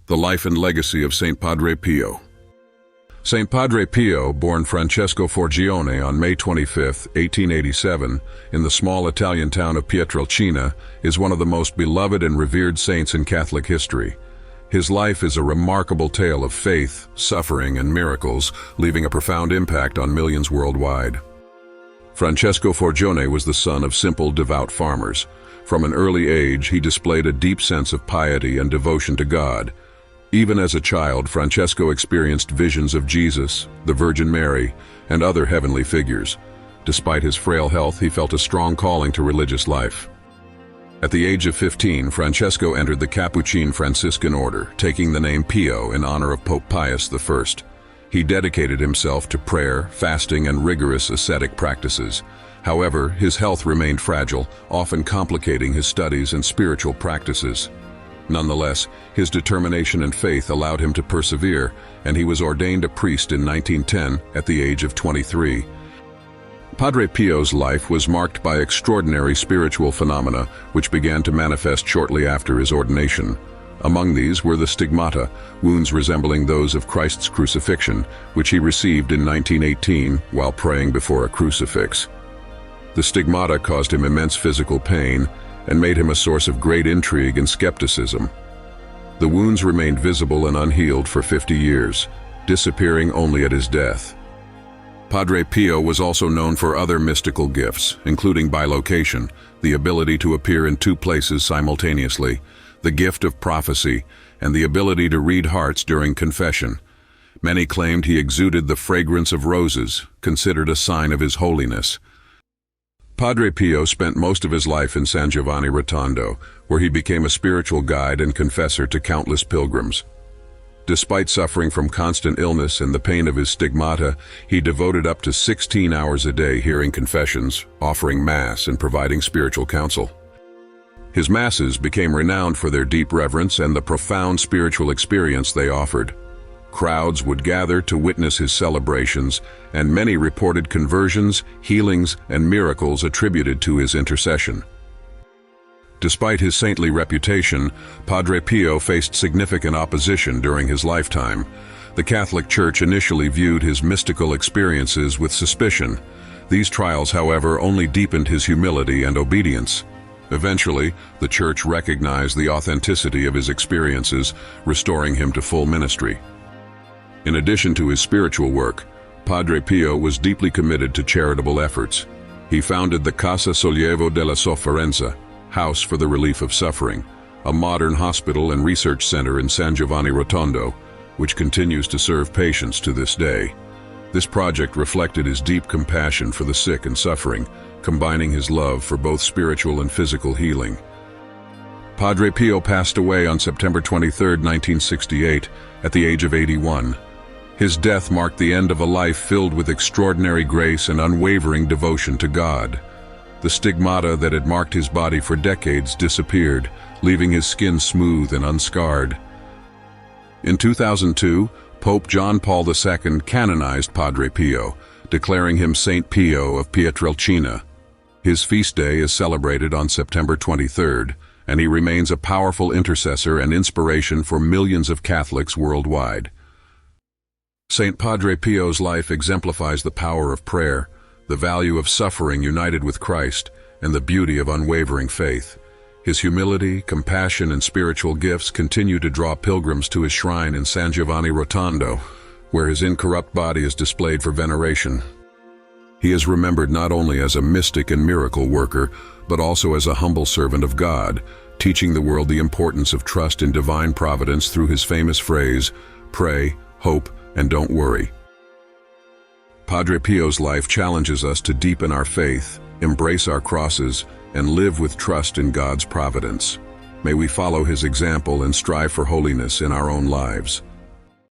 The life and legacy of Saint Padre Pio. Saint Padre Pio, born Francesco Forgione on May 25, 1887, in the small Italian town of Pietrelcina, is one of the most beloved and revered saints in Catholic history. His life is a remarkable tale of faith, suffering, and miracles, leaving a profound impact on millions worldwide. Francesco Forgione was the son of simple, devout farmers. From an early age, he displayed a deep sense of piety and devotion to God. Even as a child, Francesco experienced visions of Jesus, the Virgin Mary, and other heavenly figures. Despite his frail health, he felt a strong calling to religious life. At the age of 15, Francesco entered the Capuchin Franciscan order, taking the name Pio in honor of Pope Pius I. He dedicated himself to prayer, fasting, and rigorous ascetic practices. However, his health remained fragile, often complicating his studies and spiritual practices. Nonetheless, his determination and faith allowed him to persevere, and he was ordained a priest in 1910 at the age of 23. Padre Pio's life was marked by extraordinary spiritual phenomena, which began to manifest shortly after his ordination. Among these were the stigmata, wounds resembling those of Christ's crucifixion, which he received in 1918 while praying before a crucifix. The stigmata caused him immense physical pain and made him a source of great intrigue and skepticism. The wounds remained visible and unhealed for 50 years, disappearing only at his death. Padre Pio was also known for other mystical gifts, including bilocation, the ability to appear in two places simultaneously, the gift of prophecy, and the ability to read hearts during confession. Many claimed he exuded the fragrance of roses, considered a sign of his holiness. Padre Pio spent most of his life in San Giovanni Rotondo, where he became a spiritual guide and confessor to countless pilgrims. Despite suffering from constant illness and the pain of his stigmata, he devoted up to 16 hours a day hearing confessions, offering Mass, and providing spiritual counsel. His Masses became renowned for their deep reverence and the profound spiritual experience they offered. Crowds would gather to witness his celebrations, and many reported conversions, healings, and miracles attributed to his intercession. Despite his saintly reputation, Padre Pio faced significant opposition during his lifetime. The Catholic Church initially viewed his mystical experiences with suspicion. These trials, however, only deepened his humility and obedience. Eventually, the Church recognized the authenticity of his experiences, restoring him to full ministry. In addition to his spiritual work, Padre Pio was deeply committed to charitable efforts. He founded the Casa Sollievo della Sofferenza, House for the Relief of Suffering, a modern hospital and research center in San Giovanni Rotondo, which continues to serve patients to this day. This project reflected his deep compassion for the sick and suffering, combining his love for both spiritual and physical healing. Padre Pio passed away on September 23, 1968, at the age of 81. His death marked the end of a life filled with extraordinary grace and unwavering devotion to God. The stigmata that had marked his body for decades disappeared, leaving his skin smooth and unscarred. In 2002, Pope John Paul II canonized Padre Pio, declaring him Saint Pio of Pietrelcina. His feast day is celebrated on September 23rd, and he remains a powerful intercessor and inspiration for millions of Catholics worldwide. Saint Padre Pio's life exemplifies the power of prayer, the value of suffering united with Christ, and the beauty of unwavering faith. His humility, compassion, and spiritual gifts continue to draw pilgrims to his shrine in San Giovanni Rotondo, where his incorrupt body is displayed for veneration. He is remembered not only as a mystic and miracle worker, but also as a humble servant of God, teaching the world the importance of trust in divine providence through his famous phrase, "Pray, hope, and don't worry." Padre Pio's life challenges us to deepen our faith, embrace our crosses, and live with trust in God's providence. May we follow his example and strive for holiness in our own lives.